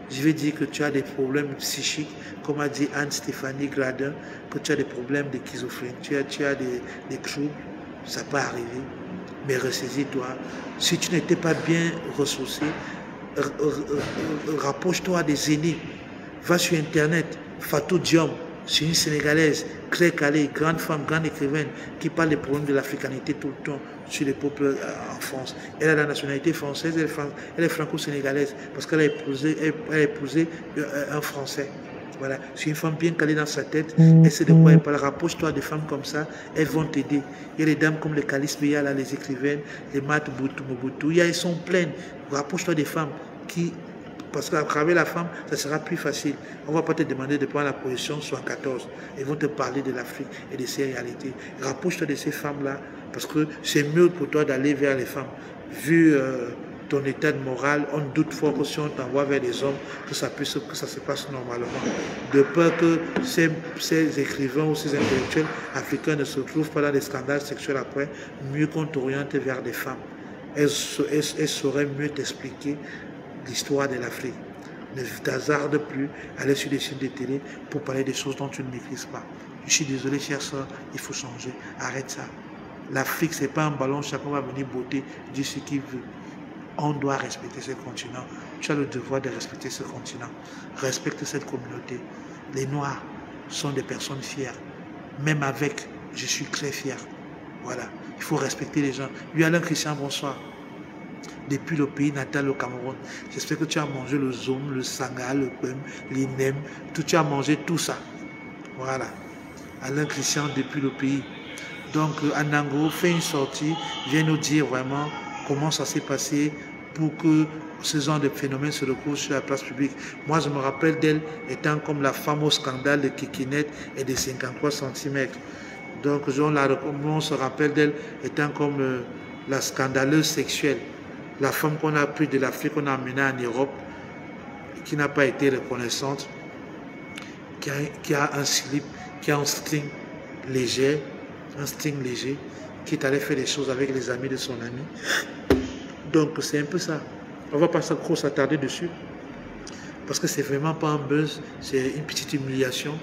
je vais dire que tu as des problèmes psychiques, comme a dit Anne-Stéphanie Gradin, que tu as des problèmes de schizophrénie, tu as des troubles, ça peut arriver, mais ressaisis-toi. Si tu n'étais pas bien ressourcé, rapproche-toi des aînés, va sur Internet, Fatou Diom, c'est une Sénégalaise, très calée, grande femme, grande écrivaine, qui parle des problèmes de l'africanité tout le temps sur les peuples en France. Elle a la nationalité française, elle est franco-sénégalaise, parce qu'elle a épousé un Français. Voilà, c'est une femme bien calée dans sa tête, elle sait de quoi elle parle. Rapproche-toi de femmes comme ça, elles vont t'aider. Il y a les dames comme les Calice Béa, les écrivaines, les Mat Mobutu, elles sont pleines. Rapproche-toi des femmes qui... Parce qu'à travers la femme, ça sera plus facile. On ne va pas te demander de prendre la position 74. Ils vont te parler de l'Afrique et de ses réalités. Rapproche-toi de ces femmes-là, parce que c'est mieux pour toi d'aller vers les femmes. Vu ton état de morale, on doute fort que si on t'envoie vers les hommes, que ça se passe normalement. De peur que ces écrivains ou ces intellectuels africains ne se retrouvent pas dans des scandales sexuels après, mieux qu'on t'oriente vers des femmes. Elles sauraient mieux t'expliquer l'histoire de l'Afrique. Ne t'hasarde plus à aller sur des chaînes de télé pour parler des choses dont tu ne maîtrises pas. Je suis désolé, chère soeur, il faut changer. Arrête ça. L'Afrique, ce n'est pas un ballon, chacun va venir botter, dire ce qu'il veut. On doit respecter ce continent. Tu as le devoir de respecter ce continent. Respecte cette communauté. Les Noirs sont des personnes fières. Même avec, je suis très fier. Voilà. Il faut respecter les gens. Lui, Alain Christian, bonsoir. Depuis le pays natal, le Cameroun. J'espère que tu as mangé le zom, le sanga, le pem, les nems, tu as mangé tout ça. Voilà. Alain Christian, depuis le pays. Donc, Anango fait une sortie, vient nous dire vraiment comment ça s'est passé pour que ce genre de phénomène se recouvre sur la place publique. Moi, je me rappelle d'elle étant comme la femme au scandale de Kikinette et de 53 cm. Donc, on se rappelle d'elle étant comme la scandaleuse sexuelle. La femme qu'on a pris de l'Afrique, qu'on a amenée en Europe, qui n'a pas été reconnaissante, qui a un slip, qui a un string léger, qui est allé faire des choses avec les amis de son ami. Donc c'est un peu ça. On ne va pas trop s'attarder dessus, parce que c'est vraiment pas un buzz, c'est une petite humiliation.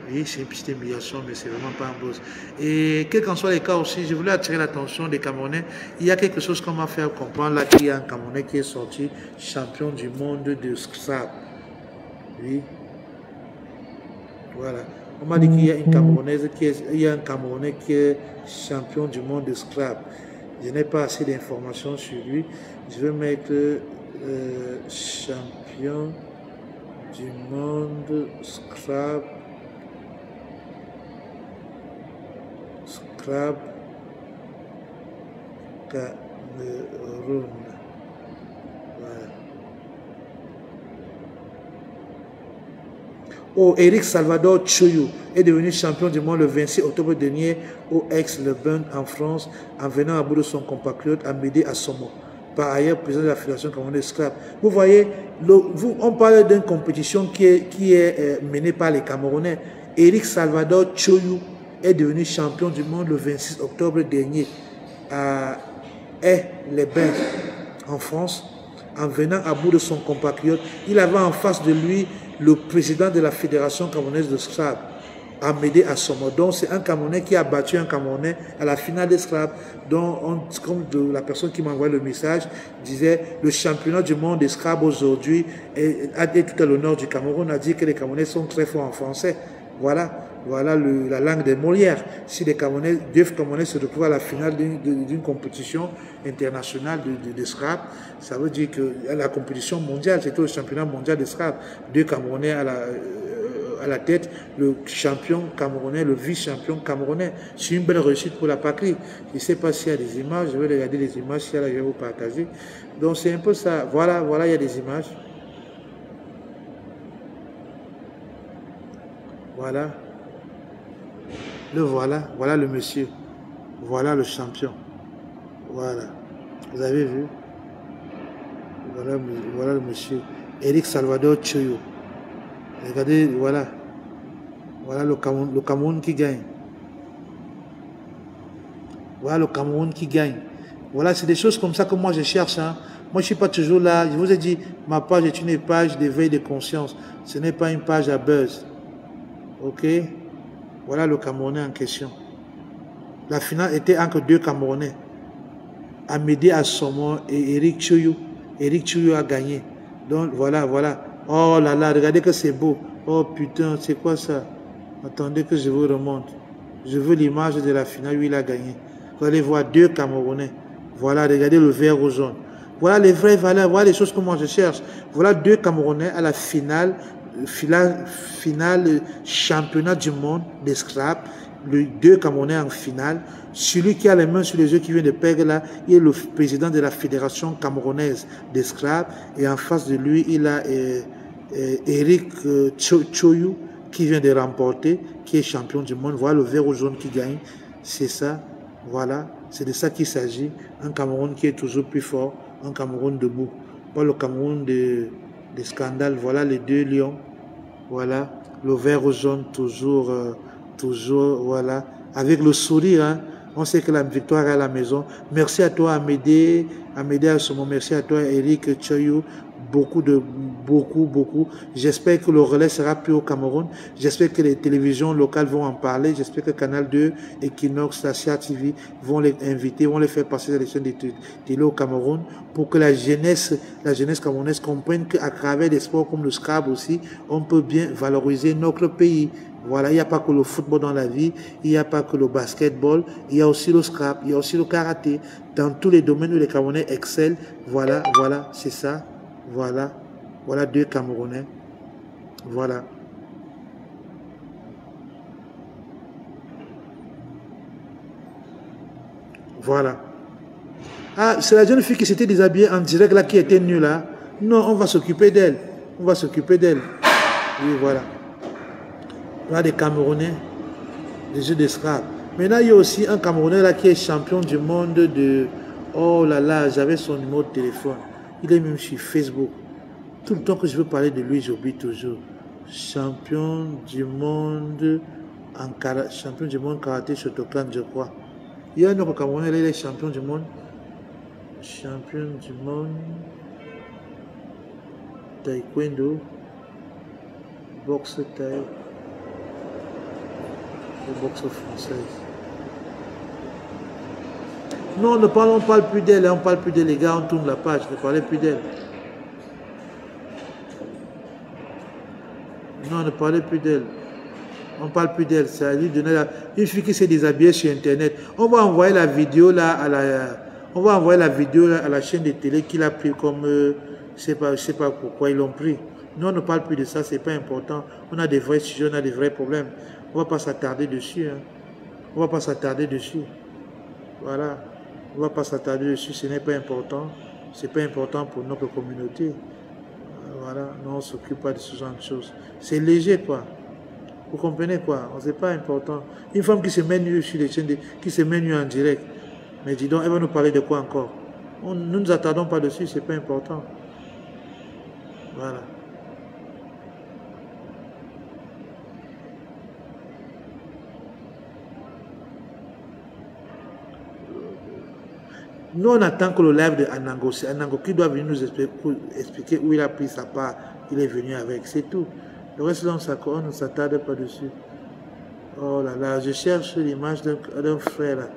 Oui, c'est une petite humiliation, mais c'est vraiment pas un buzz. Et quel qu'en soit les cas aussi, je voulais attirer l'attention des Camerounais. Il y a quelque chose qu'on m'a fait comprendre là, qu'il y a un Camerounais qui est sorti champion du monde de Scrabble. Oui. Voilà. On m'a dit qu'il y a une Camerounaise il y a un Camerounais qui est champion du monde de Scrabble. Je n'ai pas assez d'informations sur lui. Je vais mettre champion du monde Scrabble. Cameroun. Voilà. Oh, Eric Salvador Choyou est devenu champion du monde le 26 octobre dernier au Aix-les-Bains en France en venant à bout de son compatriote Amédée Assomo, par ailleurs président de la Fédération camerounaise de Scrabble. Vous voyez, on parle d'une compétition qui est menée par les Camerounais. Eric Salvador Choyou est devenu champion du monde le 26 octobre dernier à Aix-les-Bains en France en venant à bout de son compatriote. Il avait en face de lui le président de la Fédération camerounaise de Scrabble, Amédée Assomo. Donc c'est un Camerounais qui a battu un Camerounais à la finale de Scrabble, comme la personne qui m'a envoyé le message disait, le championnat du monde de Scrabble aujourd'hui a dit tout à l'honneur du Cameroun, a dit que les Camerounais sont très forts en français. Voilà la langue des Molières. Si les Camerounais, deux Camerounais se retrouvent à la finale d'une compétition internationale de Scrabble, ça veut dire que la compétition mondiale, c'est le championnat mondial de Scrabble. Deux Camerounais à la tête, le champion camerounais, le vice-champion camerounais. C'est une belle réussite pour la patrie. Je ne sais pas s'il y a des images, je vais regarder les images, si là, je vais vous partager. Donc c'est un peu ça. Voilà, il y a des images. Voilà. Voilà le monsieur. Voilà le champion. Voilà. Vous avez vu? Voilà le monsieur. Eric Salvador Choyou. Regardez, voilà. Voilà le Cameroun qui gagne. Voilà le Cameroun qui gagne. Voilà, c'est des choses comme ça que moi je cherche. Hein. Moi, je ne suis pas toujours là. Je vous ai dit, ma page est une page d'éveil de conscience. Ce n'est pas une page à buzz. Ok? Voilà le Camerounais en question. La finale était entre deux Camerounais. Amédée Assommo et Eric Choyou. Eric Choyou a gagné. Donc, voilà, voilà. Oh là là, regardez que c'est beau. Oh putain, c'est quoi ça? Attendez que je vous remonte. Je veux l'image de la finale où il a gagné. Vous allez voir deux Camerounais. Voilà, regardez le vert au jaune. Voilà les vraies valeurs, voilà les choses que moi je cherche. Voilà deux Camerounais à la finale championnat du monde des scrap. Les deux Camerounais en finale. Celui qui a les mains sur les yeux qui vient de perdre là, il est le président de la fédération camerounaise des scrap. Et en face de lui, il a Eric Choyou qui vient de remporter, qui est champion du monde. Voilà le vert au jaune qui gagne. C'est ça. Voilà. C'est de ça qu'il s'agit. Un Cameroun qui est toujours plus fort. Un Cameroun debout. Pas le Cameroun des scandales. Voilà les deux lions. Voilà. Le vert au jaune toujours, voilà. Avec le sourire, hein. On sait que la victoire est à la maison. Merci à toi, Amédée Assommo. Merci à toi, Eric Choyou. Beaucoup. J'espère que le relais sera plus au Cameroun. J'espère que les télévisions locales vont en parler. J'espère que Canal 2, Equinox, Asia TV vont les inviter, vont les faire passer dans les chaînes de télé au Cameroun pour que la jeunesse camerounaise comprenne qu'à travers des sports comme le Scrabble aussi, on peut bien valoriser notre pays. Voilà, il n'y a pas que le football dans la vie, il n'y a pas que le basketball, il y a aussi le Scrabble, il y a aussi le karaté. Dans tous les domaines où les Camerounais excellent, voilà, c'est ça. Voilà deux Camerounais. Voilà. Voilà. Ah, c'est la jeune fille qui s'était déshabillée en direct là, qui était nue là. Non, on va s'occuper d'elle. Oui, voilà. Voilà des Camerounais, des jeux de scrap. Maintenant, il y a aussi un Camerounais là qui est champion du monde de... Oh là là, j'avais son numéro de téléphone. Il est même sur Facebook. Tout le temps que je veux parler de lui, j'oublie toujours. Champion du monde karaté Shotokan, je crois. Il y a un autre Camerounais, il est champion du monde. Champion du monde. Taekwondo. Boxe thaï. Boxe française. Non, on parle plus d'elle, on parle plus d'elle, les gars, on tourne la page, ne parlez plus d'elle. Non, ne parlez plus d'elle. On ne parle plus d'elle. Ça lui donner une fille qui s'est déshabillée sur Internet. On va envoyer la vidéo là à la chaîne de télé qu'il a pris comme... je ne sais pas pourquoi ils l'ont pris. Nous, on ne parle plus de ça, c'est pas important. On a des vrais sujets, on a des vrais problèmes. On ne va pas s'attarder dessus. Hein. On ne va pas s'attarder dessus. Voilà. On ne va pas s'attarder dessus, ce n'est pas important. Ce n'est pas important pour notre communauté. Voilà, non, on ne s'occupe pas de ce genre de choses. C'est léger, quoi. Vous comprenez, quoi? Ce n'est pas important. Une femme qui se met nue sur les chaînes, qui se met nue en direct. Mais dis donc, elle va nous parler de quoi encore? Nous ne nous attardons pas dessus, ce n'est pas important. Voilà. Nous, on attend que le live de Anango, c'est Anango qui doit venir nous expliquer où il a pris sa part, il est venu avec, c'est tout. Le reste, là, on ne s'attarde pas dessus. Oh là là, je cherche l'image d'un frère là.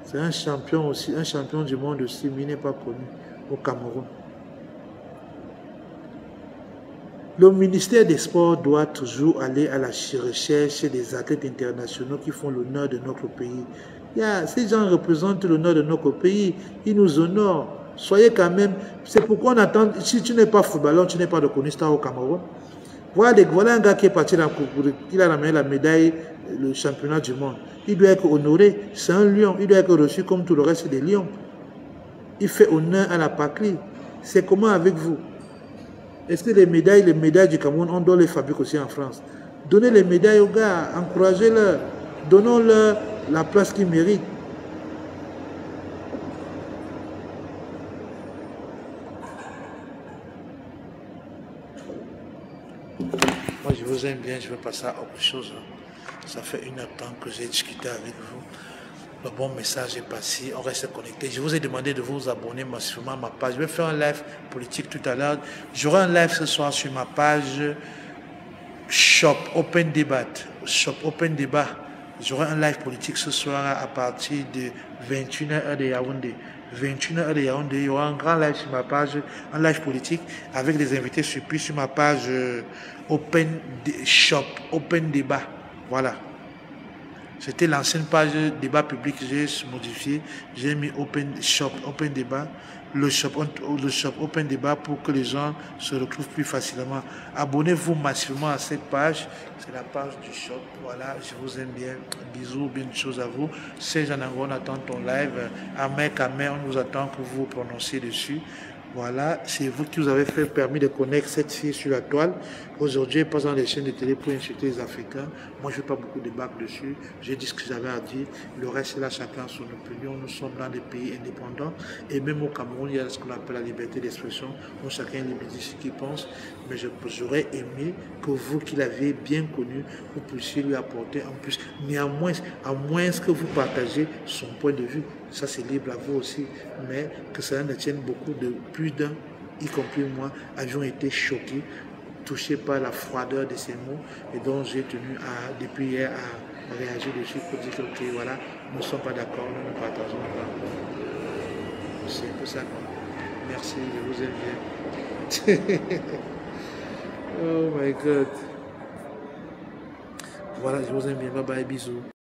C'est un champion aussi, un champion du monde aussi, mais il n'est pas connu au Cameroun. Le ministère des Sports doit toujours aller à la recherche des athlètes internationaux qui font l'honneur de notre pays. Ces gens représentent l'honneur de notre pays, ils nous honorent. Soyez quand même, c'est pourquoi on attend, si tu n'es pas footballeur, tu n'es pas reconnu star au Cameroun. Voilà un gars qui est parti dans il a ramené la médaille, le championnat du monde. Il doit être honoré, c'est un lion, il doit être reçu comme tout le reste des lions. Il fait honneur à la patrie. C'est comment avec vous? Est-ce que les médailles du Cameroun, on doit les fabriquer aussi en France? Donnez les médailles aux gars, encouragez-leur, donnons-leur la place qu'ils méritent. Moi, je vous aime bien, je vais passer à autre chose. Ça fait 1 heure de temps que j'ai discuté avec vous. Le bon message est passé, on reste connecté. Je vous ai demandé de vous abonner massivement à ma page. Je vais faire un live politique tout à l'heure. J'aurai un live ce soir sur ma page Shop Open Debate. Shop Open Débat. J'aurai un live politique ce soir à partir de 21h de Yaoundé. 21h de Yaoundé, il y aura un grand live sur ma page, un live politique avec des invités surprises sur ma page Shop Open Débat. Voilà. C'était l'ancienne page débat public, j'ai modifié, j'ai mis Open Shop, Open Débat, le shop Open Débat pour que les gens se retrouvent plus facilement. Abonnez-vous massivement à cette page, c'est la page du shop. Voilà, je vous aime bien. Bisous, bien de choses à vous. Serge Anango, on attend ton live. Amer Kamer, on nous attend que vous vous prononciez dessus. Voilà, c'est vous qui vous avez fait permis de connaître cette fille sur la toile. Aujourd'hui, pas dans les chaînes de télé pour insulter les Africains. Moi, je ne fais pas beaucoup de débattre dessus. J'ai dit ce que j'avais à dire. Le reste, là, chacun son opinion. Nous sommes dans des pays indépendants. Et même au Cameroun, il y a ce qu'on appelle la liberté d'expression. Donc, chacun est libre de dire ce qu'il pense. Mais j'aurais aimé que vous, qui l'avez bien connu, vous puissiez lui apporter en plus. Néanmoins, à moins que vous partagez son point de vue. Ça, c'est libre à vous aussi. Mais que cela ne tienne beaucoup de plus d'un, y compris moi, avions été choqués, touchés par la froideur de ces mots. Et donc, j'ai tenu depuis hier à réagir dessus pour dire que, ok, voilà, nous ne sommes pas d'accord, nous ne partageons pas. C'est un peu ça. Merci, je vous aime bien. Oh my God. Voilà, je vous aime bien. Bye bye, bisous.